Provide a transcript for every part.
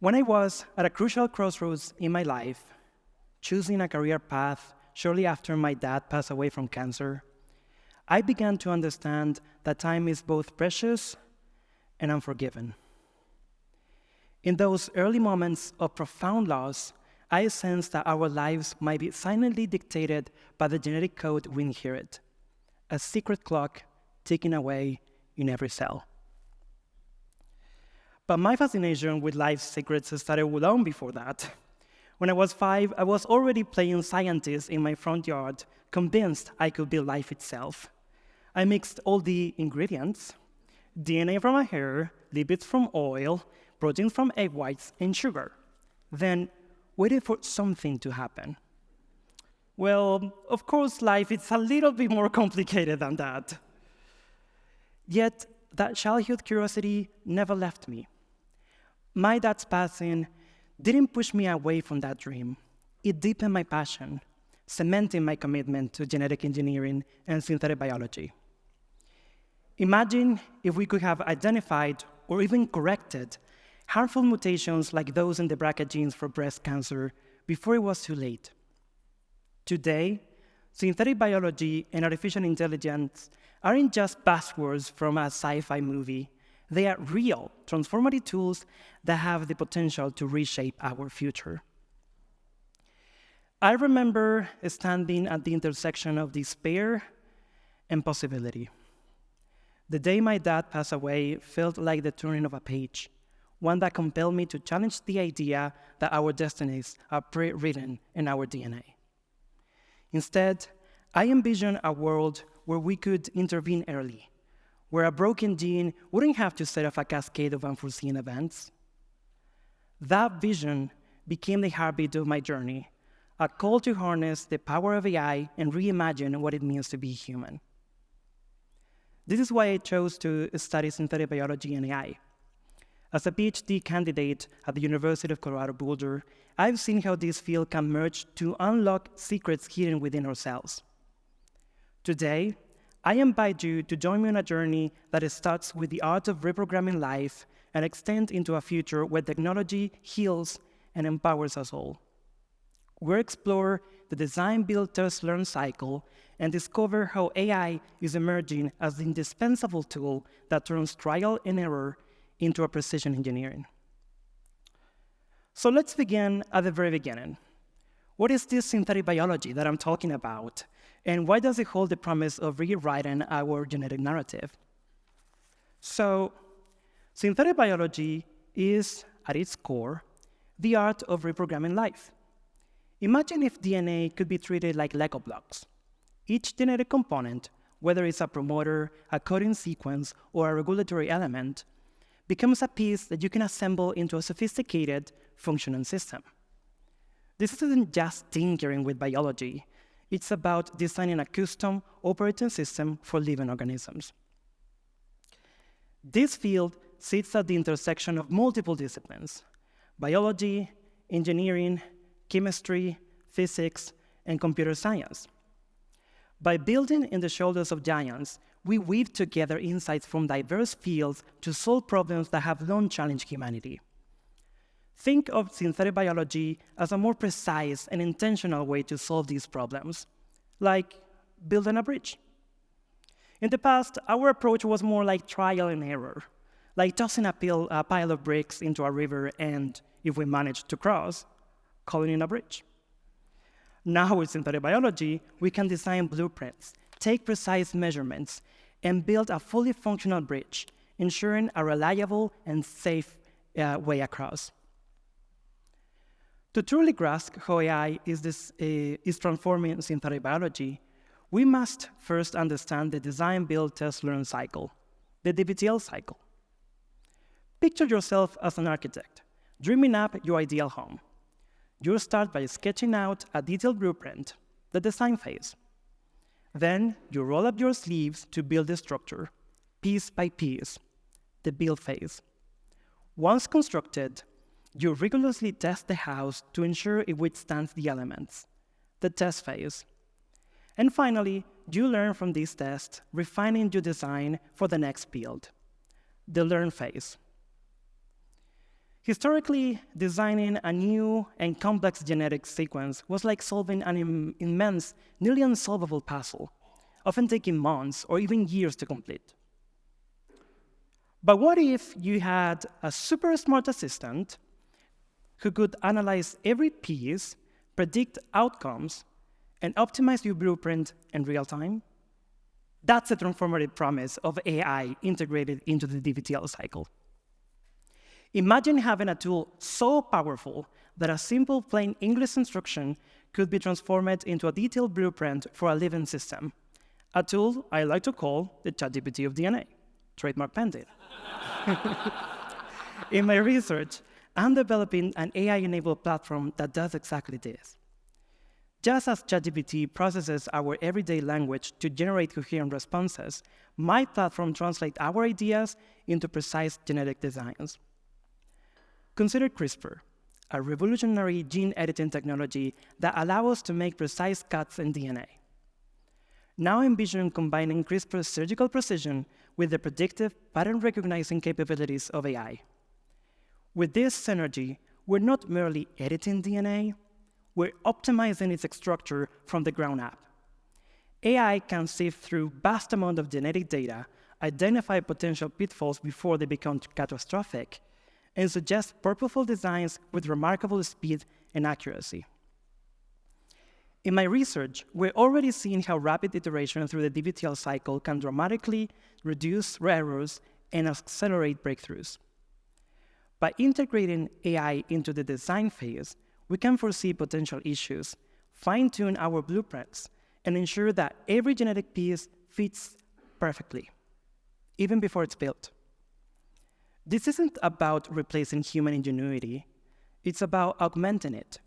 When I was at a crucial crossroads in my life, choosing a career path shortly after my dad passed away from cancer, I began to understand that time is both precious and unforgiving. In those early moments of profound loss, I sensed that our lives might be silently dictated by the genetic code we inherit, a secret clock ticking away in every cell. But my fascination with life's secrets started long before that. When I was 5, I was already playing scientist in my front yard, convinced I could build life itself. I mixed all the ingredients: DNA from a hair, lipids from oil, proteins from egg whites, and sugar. Then waited for something to happen. Well, of course, life is a little bit more complicated than that. Yet, that childhood curiosity never left me. My dad's passing didn't push me away from that dream. It deepened my passion, cementing my commitment to genetic engineering and synthetic biology. Imagine if we could have identified or even corrected harmful mutations like those in the BRCA genes for breast cancer before it was too late. Today, synthetic biology and artificial intelligence aren't just buzzwords from a sci-fi movie. They are real, transformative tools that have the potential to reshape our future. I remember standing at the intersection of despair and possibility. The day my dad passed away felt like the turning of a page, one that compelled me to challenge the idea that our destinies are pre-written in our DNA. Instead, I envisioned a world where we could intervene early, where a broken gene wouldn't have to set off a cascade of unforeseen events. That vision became the heartbeat of my journey, a call to harness the power of AI and reimagine what it means to be human. This is why I chose to study synthetic biology and AI. As a PhD candidate at the University of Colorado Boulder, I've seen how this field can merge to unlock secrets hidden within ourselves. Today, I invite you to join me on a journey that starts with the art of reprogramming life and extends into a future where technology heals and empowers us all. We'll explore the design, build, test, learn cycle and discover how AI is emerging as the indispensable tool that turns trial and error into a precision engineering. So let's begin at the very beginning. What is this synthetic biology that I'm talking about? And why does it hold the promise of rewriting our genetic narrative? So, synthetic biology is, at its core, the art of reprogramming life. Imagine if DNA could be treated like Lego blocks. Each genetic component, whether it's a promoter, a coding sequence, or a regulatory element, becomes a piece that you can assemble into a sophisticated, functioning system. This isn't just tinkering with biology. It's about designing a custom operating system for living organisms. This field sits at the intersection of multiple disciplines: biology, engineering, chemistry, physics, and computer science. By building in the shoulders of giants, we weave together insights from diverse fields to solve problems that have long challenged humanity. Think of synthetic biology as a more precise and intentional way to solve these problems, like building a bridge. In the past, our approach was more like trial and error, like tossing a pile of bricks into a river and, if we managed to cross, calling it a bridge. Now with synthetic biology, we can design blueprints, take precise measurements, and build a fully functional bridge, ensuring a reliable and safe way across. To truly grasp how AI is transforming synthetic biology, we must first understand the design, build, test, learn cycle, the DBTL cycle. Picture yourself as an architect, dreaming up your ideal home. You start by sketching out a detailed blueprint, the design phase. Then you roll up your sleeves to build the structure, piece by piece, the build phase. Once constructed, you rigorously test the house to ensure it withstands the elements, the test phase. And finally, you learn from these tests, refining your design for the next build, the learn phase. Historically, designing a new and complex genetic sequence was like solving an immense, nearly unsolvable puzzle, often taking months or even years to complete. But what if you had a super smart assistant who could analyze every piece, predict outcomes, and optimize your blueprint in real time? That's a transformative promise of AI integrated into the DVTL cycle. Imagine having a tool so powerful that a simple plain English instruction could be transformed into a detailed blueprint for a living system. A tool I like to call the ChatGPT of DNA. Trademark pending. In my research, I'm developing an AI-enabled platform that does exactly this. Just as ChatGPT processes our everyday language to generate coherent responses, my platform translates our ideas into precise genetic designs. Consider CRISPR, a revolutionary gene editing technology that allows us to make precise cuts in DNA. Now envision combining CRISPR's surgical precision with the predictive, pattern-recognizing capabilities of AI. With this synergy, we're not merely editing DNA, we're optimizing its structure from the ground up. AI can sift through vast amounts of genetic data, identify potential pitfalls before they become catastrophic, and suggest purposeful designs with remarkable speed and accuracy. In my research, we're already seeing how rapid iteration through the DVTL cycle can dramatically reduce errors and accelerate breakthroughs. By integrating AI into the design phase, we can foresee potential issues, fine-tune our blueprints, and ensure that every genetic piece fits perfectly, even before it's built. This isn't about replacing human ingenuity. It's about augmenting it,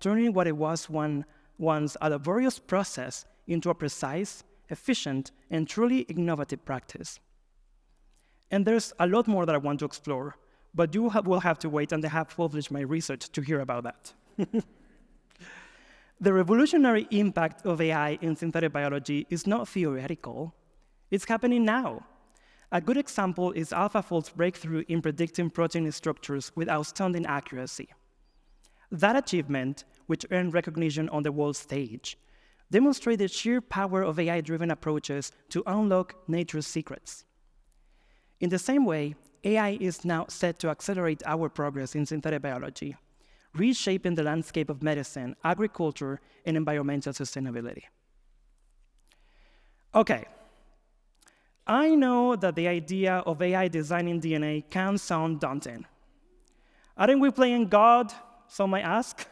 turning what it was once a laborious process into a precise, efficient, and truly innovative practice. And there's a lot more that I want to explore, but you will have to wait and I have published my research to hear about that. The revolutionary impact of AI in synthetic biology is not theoretical. It's happening now. A good example is AlphaFold's breakthrough in predicting protein structures with outstanding accuracy. That achievement, which earned recognition on the world stage, demonstrated the sheer power of AI-driven approaches to unlock nature's secrets. In the same way, AI is now set to accelerate our progress in synthetic biology, reshaping the landscape of medicine, agriculture, and environmental sustainability. Okay. I know that the idea of AI designing DNA can sound daunting. Aren't we playing God, some might ask?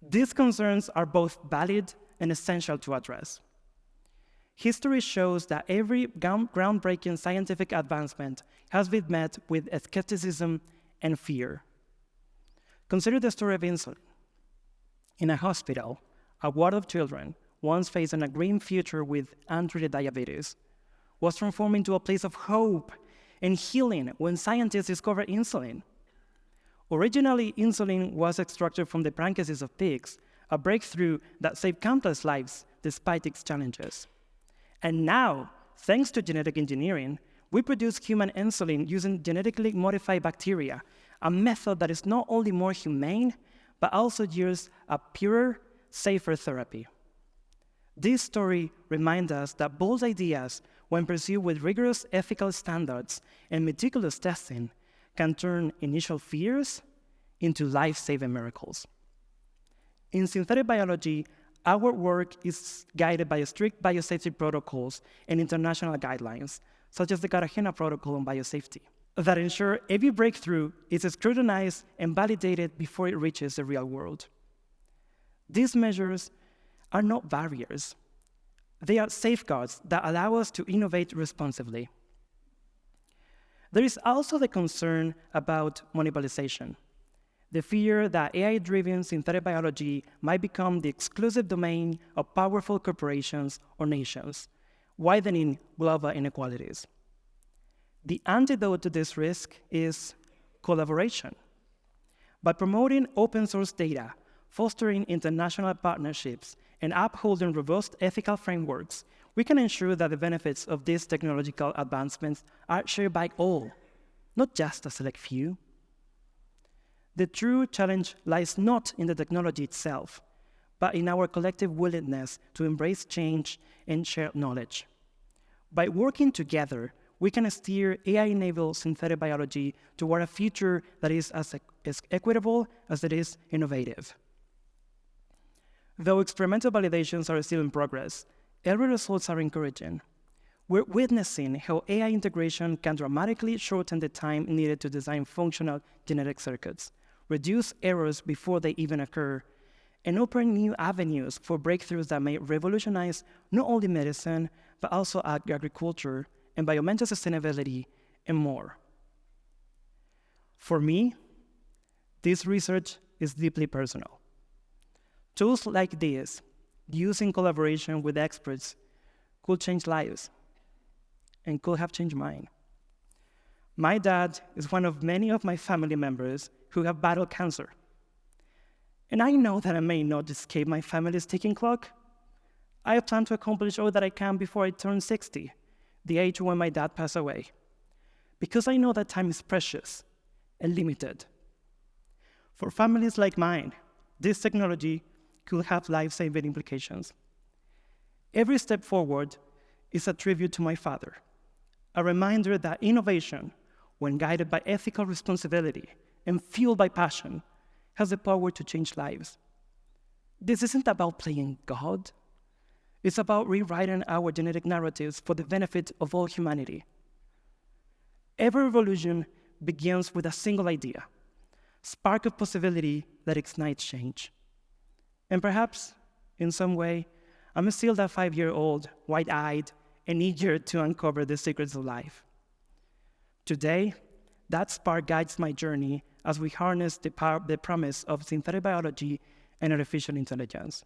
These concerns are both valid and essential to address. History shows that every groundbreaking scientific advancement has been met with skepticism and fear. Consider the story of insulin. In a hospital, a ward of children, once facing a grim future with untreated diabetes, was transformed into a place of hope and healing when scientists discovered insulin. Originally, insulin was extracted from the pancreases of pigs, a breakthrough that saved countless lives despite its challenges. And now, thanks to genetic engineering, we produce human insulin using genetically modified bacteria, a method that is not only more humane, but also yields a purer, safer therapy. This story reminds us that bold ideas, when pursued with rigorous ethical standards and meticulous testing, can turn initial fears into life-saving miracles. In synthetic biology, our work is guided by strict biosafety protocols and international guidelines, such as the Cartagena Protocol on Biosafety, that ensure every breakthrough is scrutinized and validated before it reaches the real world. These measures are not barriers. They are safeguards that allow us to innovate responsibly. There is also the concern about monopolization, the fear that AI-driven synthetic biology might become the exclusive domain of powerful corporations or nations, widening global inequalities. The antidote to this risk is collaboration. By promoting open-source data, fostering international partnerships, and upholding robust ethical frameworks, we can ensure that the benefits of these technological advancements are shared by all, not just a select few. The true challenge lies not in the technology itself, but in our collective willingness to embrace change and share knowledge. By working together, we can steer AI-enabled synthetic biology toward a future that is as equitable as it is innovative. Though experimental validations are still in progress, early results are encouraging. We're witnessing how AI integration can dramatically shorten the time needed to design functional genetic circuits, reduce errors before they even occur, and open new avenues for breakthroughs that may revolutionize not only medicine, but also agriculture environmental sustainability, and more. For me, this research is deeply personal. Tools like this, used in collaboration with experts, could change lives and could have changed mine. My dad is one of many of my family members who have battled cancer. And I know that I may not escape my family's ticking clock. I plan to accomplish all that I can before I turn 60, the age when my dad passed away, because I know that time is precious and limited. For families like mine, this technology could have life-saving implications. Every step forward is a tribute to my father, a reminder that innovation, when guided by ethical responsibility and fueled by passion, has the power to change lives. This isn't about playing God. It's about rewriting our genetic narratives for the benefit of all humanity. Every revolution begins with a single idea, spark of possibility that ignites change. And perhaps, in some way, I'm still that 5-year-old, wide-eyed, and eager to uncover the secrets of life. Today, that spark guides my journey as we harness the promise of synthetic biology and artificial intelligence.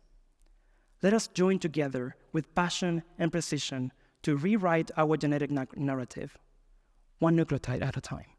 Let us join together with passion and precision to rewrite our genetic narrative, one nucleotide at a time.